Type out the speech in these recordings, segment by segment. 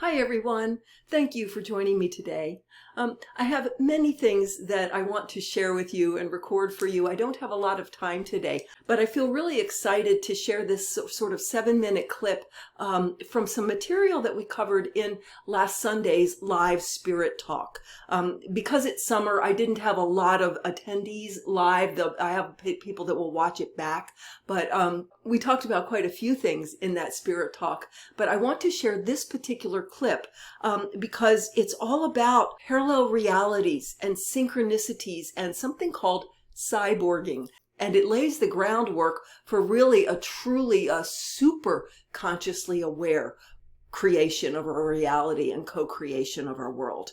Hi everyone. Thank you for joining me today. I have many things that I want to share with you and record for you. I don't have a lot of time today, but I feel really excited to share this sort of 7-minute clip from some material that we covered in last Sunday's live Spirit Talk. Because it's summer, I didn't have a lot of attendees live. I have people that will watch it back, but we talked about quite a few things in that Spirit Talk. But I want to share this particular clip because it's all about parallel realities and synchronicities and something called cyborging. And it lays the groundwork for really a truly super consciously aware creation of our reality and co-creation of our world.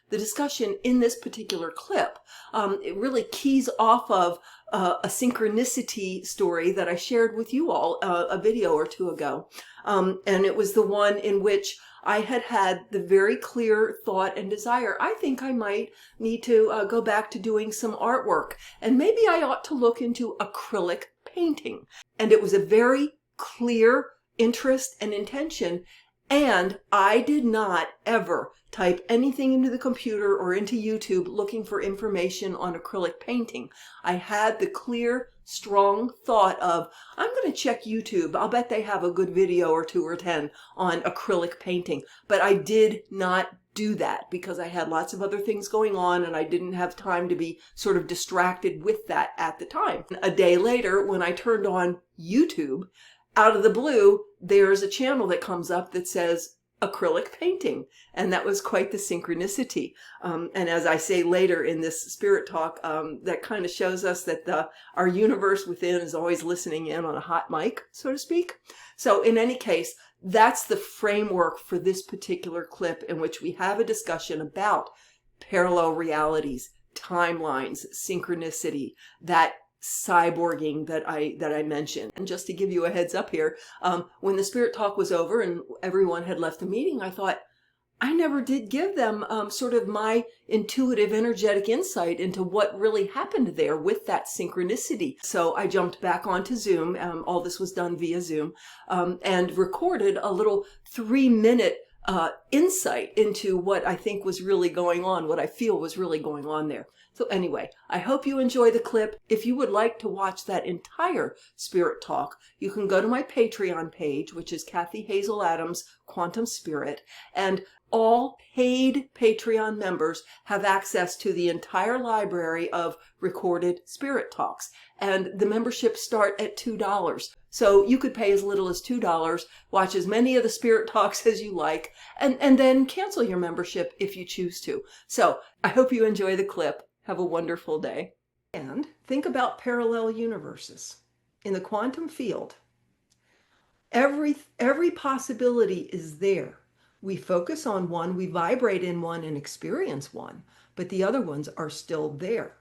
The discussion in this particular clip, it really keys off of a synchronicity story that I shared with you all a video or two ago. And it was the one in which I had the very clear thought and desire. I think I might need to go back to doing some artwork, and maybe I ought to look into acrylic painting. And it was a very clear interest and intention. And I did not ever type anything into the computer or into YouTube looking for information on acrylic painting. I had the clear, strong thought of, I'm going to check YouTube. I'll bet they have a good video or 2 or 10 on acrylic painting. But I did not do that because I had lots of other things going on and I didn't have time to be sort of distracted with that at the time. A day later, when I turned on YouTube, out of the blue, there's a channel that comes up that says acrylic painting. And that was quite the synchronicity. And as I say later in this Spirit Talk, that kind of shows us that our universe within is always listening in on a hot mic, so to speak. So in any case, that's the framework for this particular clip in which we have a discussion about parallel realities, timelines, synchronicity, that cyborging that I mentioned. And just to give you a heads up here, when the Spirit Talk was over and everyone had left the meeting, I thought, I never did give them sort of my intuitive, energetic insight into what really happened there with that synchronicity. So I jumped back onto Zoom. All this was done via Zoom, and recorded a little 3-minute insight into what I think was really going on, what I feel was really going on there. So anyway, I hope you enjoy the clip. If you would like to watch that entire Spirit Talk, you can go to my Patreon page, which is Kathy Hazel Adams Quantum Spirit, and all paid Patreon members have access to the entire library of recorded Spirit Talks. And the memberships start at $2. So you could pay as little as $2, watch as many of the Spirit Talks as you like, and then cancel your membership if you choose to. So I hope you enjoy the clip. Have a wonderful day. And think about parallel universes. In the quantum field, every possibility is there. We focus on one, we vibrate in one and experience one, but the other ones are still there.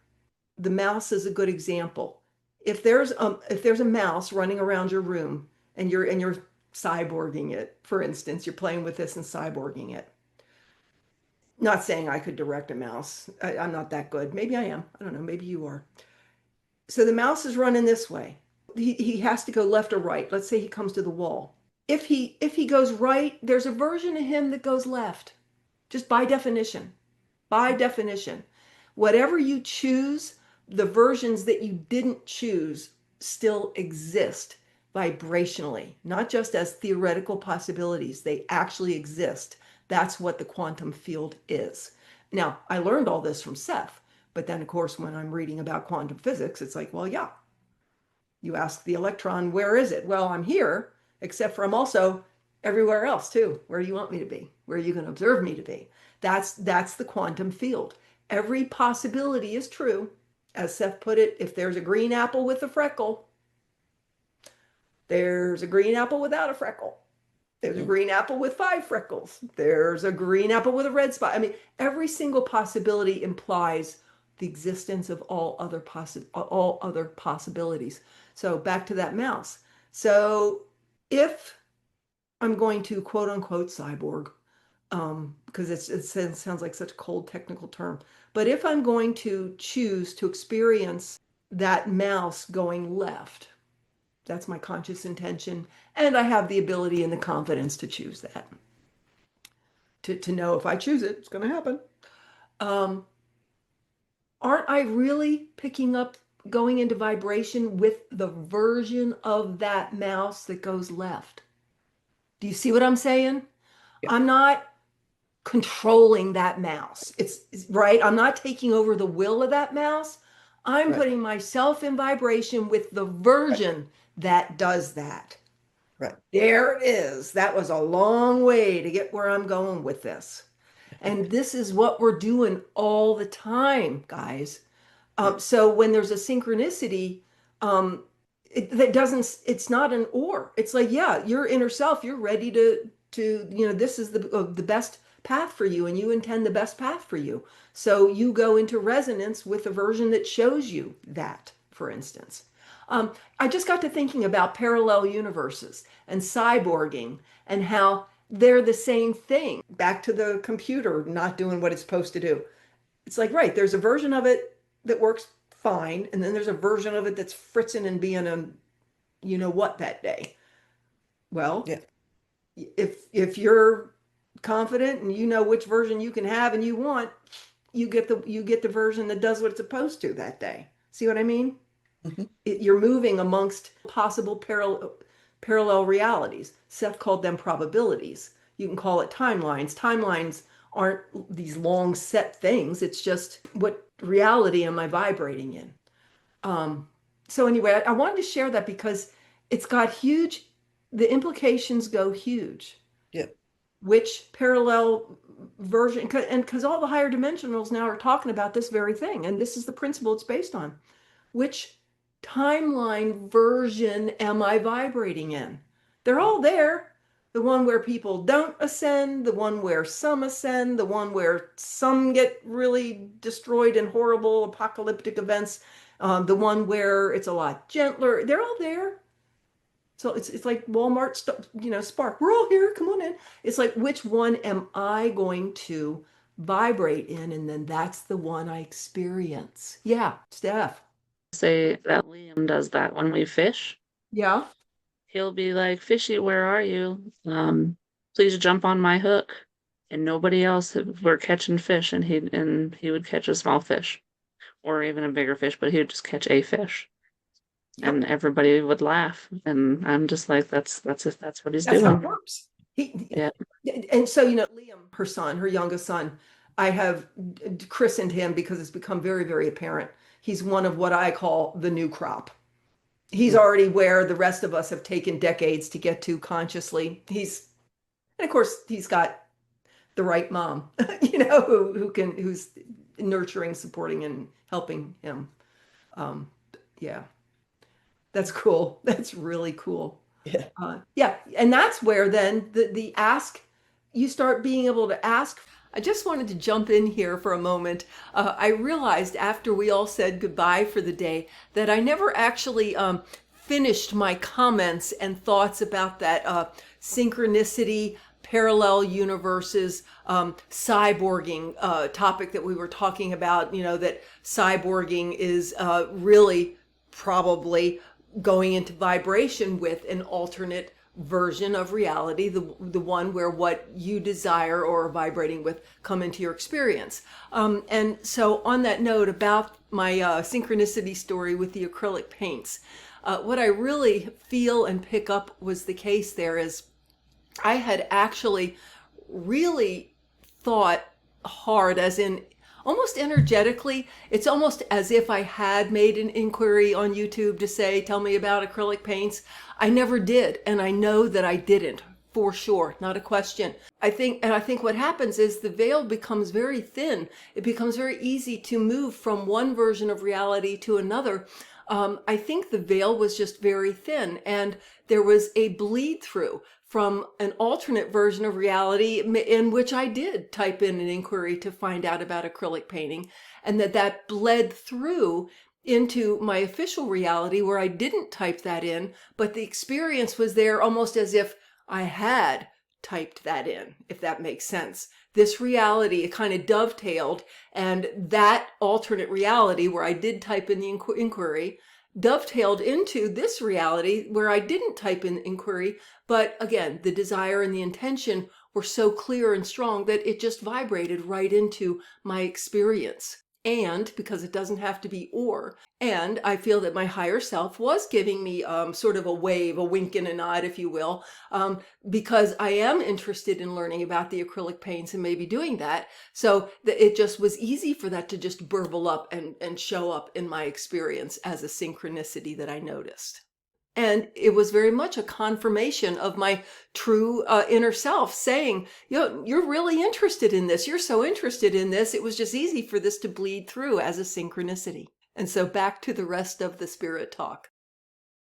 The mouse is a good example. If there's a mouse running around your room and you're cyborging it, for instance, you're playing with this and cyborging it. Not saying I could direct a mouse. I'm not that good. Maybe I am. I don't know. Maybe you are. So the mouse is running this way. He has to go left or right. Let's say he comes to the wall. If he goes right, there's a version of him that goes left. Just by definition. By definition. Whatever you choose, the versions that you didn't choose still exist vibrationally, not just as theoretical possibilities. They actually exist. That's what the quantum field is. Now, I learned all this from Seth, but then, of course, when I'm reading about quantum physics, it's like, well, yeah. You ask the electron, where is it? Well, I'm here, except for I'm also everywhere else, too. Where do you want me to be? Where are you going to observe me to be? That's the quantum field. Every possibility is true. As Seth put it, if there's a green apple with a freckle, there's a green apple without a freckle. There's a green apple with 5 freckles. There's a green apple with a red spot. I mean, every single possibility implies the existence of all other possibilities. So back to that mouse. So if I'm going to quote unquote cyborg, because it sounds like such a cold technical term, but if I'm going to choose to experience that mouse going left, that's my conscious intention, and I have the ability and the confidence to choose that. to know if I choose it, it's going to happen. Um, aren't I really picking up, going into vibration with the version of that mouse that goes left? Do you see what I'm saying? Yeah. I'm not controlling that mouse. It's right. I'm not taking over the will of that mouse. I'm Right. putting myself in vibration with the Right. version that does that. Right. There it is. That was a long way to get where I'm going with this. And this is what we're doing all the time, guys. Yeah. So when there's a synchronicity, um, that doesn't, it's not an or. It's like, yeah, your inner self, you're ready to, this is the best path for you, and you intend the best path for you. So you go into resonance with a version that shows you that, for instance. I just got to thinking about parallel universes and cyborging and how they're the same thing. Back to the computer not doing what it's supposed to do. It's like, right, there's a version of it that works fine, and then there's a version of it that's fritzing and being a you know what that day. Well, Yeah. if you're confident and you know which version you can have and you want, you get the version that does what it's supposed to that day. See what I mean? Hmm. You're moving amongst possible parallel realities. Seth called them probabilities. You can call it timelines. Timelines aren't these long set things. It's just, what reality am I vibrating in? Um, so anyway, I wanted to share that because it's got huge, the implications go huge. Yeah. Which parallel version, and because all the higher dimensionals now are talking about this very thing, and this is the principle it's based on. Which timeline version am I vibrating in? They're all there. The one where people don't ascend, the one where some ascend, the one where some get really destroyed in horrible apocalyptic events, the one where it's a lot gentler. They're all there. So it's like Walmart, Spark. We're all here. Come on in. It's like, which one am I going to vibrate in? And then that's the one I experience. Yeah, Steph. Say that Liam does that when we fish. Yeah. He'll be like, "Fishy, where are you? Please jump on my hook." And nobody else were catching fish, and he would catch a small fish or even a bigger fish, but he would just catch a fish, Yep. and everybody would laugh. And I'm just like, that's what he's That's how it doing. works. He, Yeah. and so, Liam, her son, her youngest son, I have christened him because it's become very, very apparent. He's one of what I call the new crop. He's Mm. already where the rest of us have taken decades to get to consciously. And of course, he's got the right mom, who's nurturing, supporting, and helping him. Um, yeah, that's cool. That's really cool. Yeah. Yeah, and that's where then the ask, you start being able to ask. I just wanted to jump in here for a moment. I realized after we all said goodbye for the day that I never actually finished my comments and thoughts about that synchronicity, parallel universes, cyborging topic that we were talking about. That cyborging is really probably going into vibration with an alternate version of reality, the one where what you desire or are vibrating with come into your experience. And so on that note about my synchronicity story with the acrylic paints, what I really feel and pick up was the case there is I had actually really thought hard, as in almost energetically. It's almost as if I had made an inquiry on YouTube to say, tell me about acrylic paints. I never did. And I know that I didn't, for sure. Not a question. I think what happens is the veil becomes very thin. It becomes very easy to move from one version of reality to another. I think the veil was just very thin, and there was a bleed through from an alternate version of reality in which I did type in an inquiry to find out about acrylic painting, and that bled through into my official reality where I didn't type that in, but the experience was there almost as if I had typed that in, if that makes sense. This reality, it kind of dovetailed, and that alternate reality where I did type in the inquiry dovetailed into this reality where I didn't type in inquiry, but again, the desire and the intention were so clear and strong that it just vibrated right into my experience. And because it doesn't have to be or, and I feel that my higher self was giving me sort of a wave, a wink and a nod, if you will, because I am interested in learning about the acrylic paints and maybe doing that. So it just was easy for that to just burble up and show up in my experience as a synchronicity that I noticed. And it was very much a confirmation of my true inner self saying, you're really interested in this. You're so interested in this. It was just easy for this to bleed through as a synchronicity. And so back to the rest of the spirit talk.